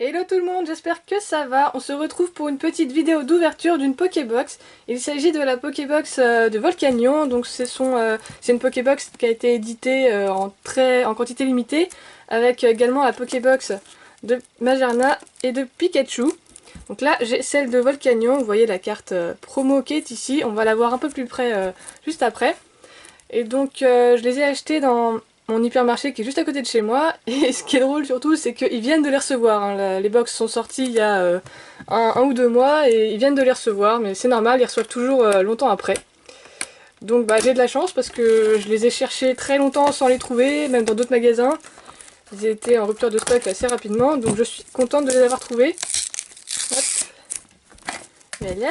Hello tout le monde, j'espère que ça va. On se retrouve pour une petite vidéo d'ouverture d'une Pokébox. Il s'agit de la Pokébox de Volcanion. Donc c'est une Pokébox qui a été éditée en quantité limitée, avec également la Pokébox de Magearna et de Pikachu. Donc là j'ai celle de Volcanion, vous voyez la carte promo qui est ici. On va la voir un peu plus près juste après. Et donc je les ai achetés dans mon hypermarché qui est juste à côté de chez moi. Et ce qui est drôle surtout, c'est qu'ils viennent de les recevoir, hein. Les box sont sorties il y a un ou 2 mois et ils viennent de les recevoir. Mais c'est normal, ils reçoivent toujours longtemps après. Donc bah, j'ai de la chance parce que je les ai cherchés très longtemps sans les trouver, même dans d'autres magasins. Ils étaient en rupture de stock assez rapidement, donc je suis contente de les avoir trouvés. Hop. Voilà.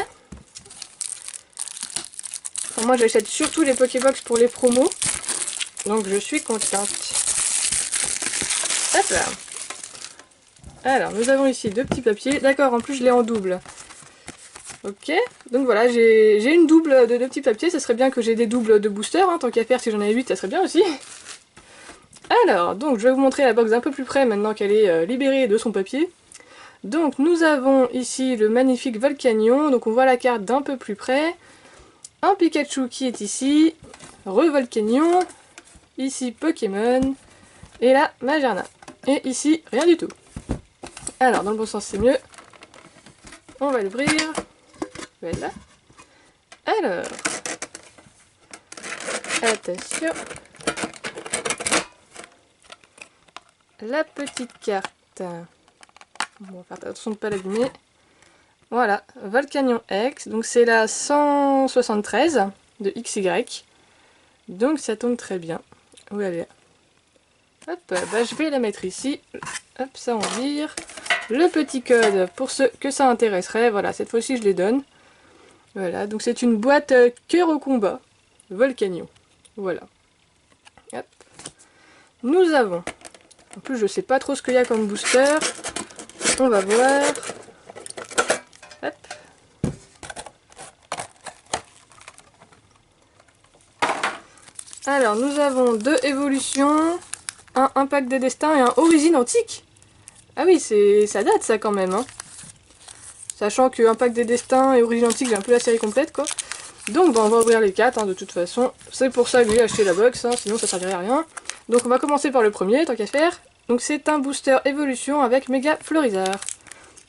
Enfin, moi j'achète surtout les Pokébox pour les promos. Donc je suis contente. Hop là. Alors nous avons ici 2 petits papiers. D'accord, en plus je l'ai en double. Ok, donc voilà, j'ai une double de 2 petits papiers. Ça serait bien que j'ai des doubles de boosters, hein. Tant qu'à faire, si j'en avais 8, ça serait bien aussi. Alors, donc je vais vous montrer la box d'un peu plus près maintenant qu'elle est libérée de son papier. Donc nous avons ici le magnifique Volcanion. Donc on voit la carte d'un peu plus près. Un Pikachu qui est ici. Re-Volcanion. Ici Pokémon. Et là, Magearna. Et ici, rien du tout. Alors, dans le bon sens, c'est mieux. On va l'ouvrir. Voilà. Alors. Attention. La petite carte. On va faire attention de ne pas l'abîmer. Voilà. Volcanion X. Donc, c'est la 173 de XY. Donc, ça tombe très bien. Voilà. Hop, bah, je vais la mettre ici. Hop, ça on vire. Le petit code pour ceux que ça intéresserait. Voilà, cette fois-ci je les donne. Voilà, donc c'est une boîte cœur au combat. Volcanion. Voilà. Hop. Nous avons. En plus, je sais pas trop ce qu'il y a comme booster. On va voir. Hop. Alors, nous avons 2 évolutions, un Impact des Destins et un Origine Antique. Ah oui, ça date ça quand même, hein. Sachant que Impact des Destins et Origine Antique, j'ai un peu la série complète, quoi. Donc, bah, on va ouvrir les 4, hein, de toute façon. C'est pour ça que j'ai acheté la box, hein, sinon ça servirait à rien. Donc, on va commencer par le premier, tant qu'à faire. Donc, c'est un booster évolution avec Méga Florizard.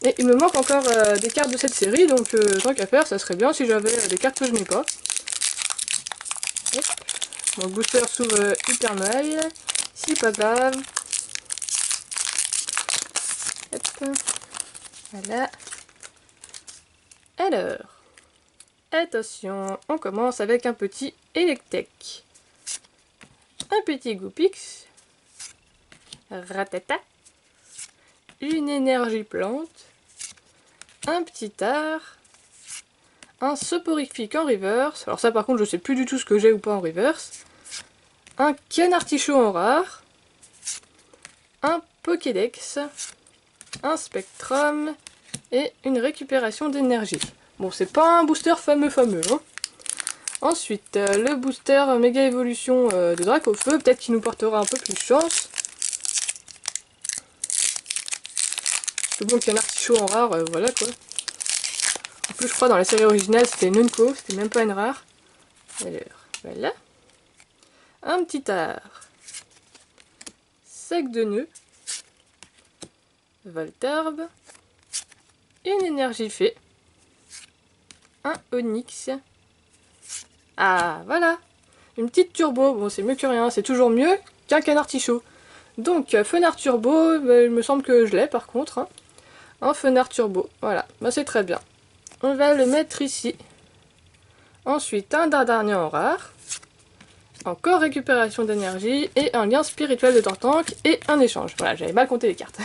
Et il me manque encore des cartes de cette série, donc tant qu'à faire, ça serait bien si j'avais des cartes que je n'ai pas. Hop. Mon booster s'ouvre hyper mal. C'est pas grave. Hop. Voilà. Alors, attention, on commence avec un petit Electek. Un petit Goopix. Ratata. Une énergie plante. Un petit art. Un soporifique en reverse. Alors ça par contre je sais plus du tout ce que j'ai ou pas en reverse. Un canartichaud en rare. Un Pokédex. Un Spectrum. Et une récupération d'énergie. Bon, c'est pas un booster fameux, hein. Ensuite, le booster méga évolution de Dracofeu, peut-être qu'il nous portera un peu plus chance. C'est bon qu'il y a un artichaut en rare, voilà quoi. En plus, je crois dans la série originale c'était une Unco, c'était même pas une rare. Alors, voilà. Un petit art. Sac de nœuds. Voltorb. Une énergie fée. Un Onyx. Ah, voilà. Une petite turbo. Bon, c'est mieux que rien. C'est toujours mieux qu'un canartichaud. Donc, Fenard turbo, il me semble que je l'ai par contre. Hein. Un Fenard turbo. Voilà. Bah, c'est très bien. On va le mettre ici. Ensuite, un Dardarnian en rare. Encore récupération d'énergie. Et un lien spirituel de Tortank. Et un échange. Voilà, j'avais mal compté les cartes.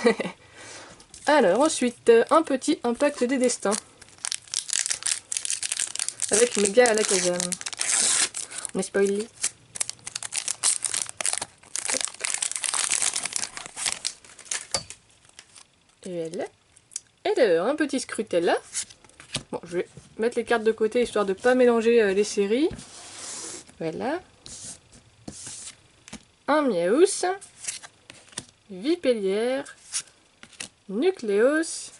Alors, ensuite, un petit Impact des Destins. Avec méga à la Kazam. On est spoilé. Et voilà. Alors, un petit Scrutella. Bon, je vais mettre les cartes de côté histoire de ne pas mélanger les séries. Voilà. Un Miaus. Vipellière. Nucleus,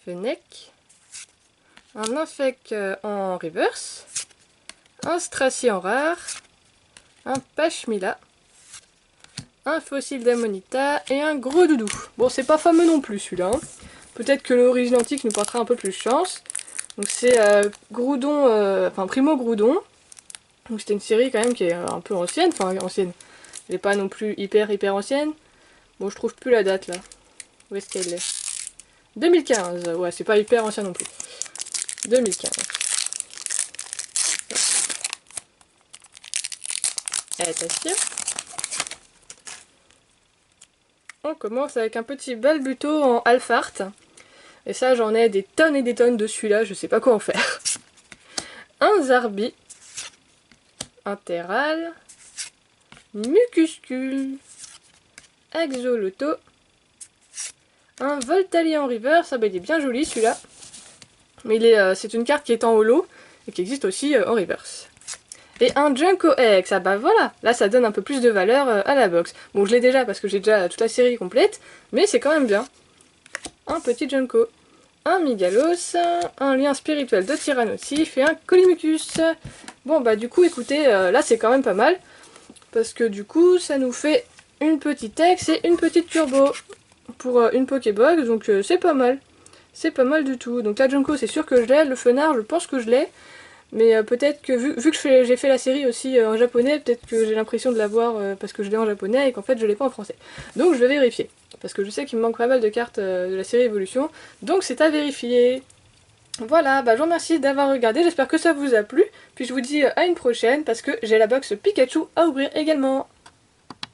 Fennec, un Infect en reverse, un Stracy en rare, un Pashmila, un fossile d'Amonita et un gros doudou. Bon, c'est pas fameux non plus celui-là. Hein. Peut-être que l'origine antique nous portera un peu plus chance. Donc c'est Groudon, Primo Groudon. Donc c'était une série quand même qui est un peu ancienne, enfin ancienne. Elle n'est pas non plus hyper ancienne. Bon, je trouve plus la date là. Où est-ce qu'elle est? 2015, ouais, c'est pas hyper ancien non plus. 2015. Attention. On commence avec un petit Balbuto en Alphart. Et ça, j'en ai des tonnes et des tonnes de celui-là, je sais pas quoi en faire. Un Zarbi. Un Terral. Mucuscule. Axoloto. Un Voltali en reverse. Ah bah il est bien joli celui-là. Mais c'est une carte qui est en holo et qui existe aussi en reverse. Et un Junko X, ah bah voilà, là ça donne un peu plus de valeur à la box. Bon, je l'ai déjà parce que j'ai déjà toute la série complète, mais c'est quand même bien. Un petit Junko, un Migalos, un lien spirituel de Tyrannotif et un Colimucus. Bon bah du coup écoutez, là c'est quand même pas mal, parce que du coup ça nous fait une petite X et une petite Turbo pour une Pokébox, donc c'est pas mal. C'est pas mal du tout. Donc la Junko c'est sûr que je l'ai, le Fenard je pense que je l'ai. Mais peut-être que vu que j'ai fait la série aussi en japonais, peut-être que j'ai l'impression de l'avoir parce que je l'ai en japonais et qu'en fait je l'ai pas en français. Donc je vais vérifier. Parce que je sais qu'il me manque pas mal de cartes de la série Evolution. Donc c'est à vérifier. Voilà, bah je vous remercie d'avoir regardé, j'espère que ça vous a plu. Puis je vous dis à une prochaine parce que j'ai la box Pikachu à ouvrir également.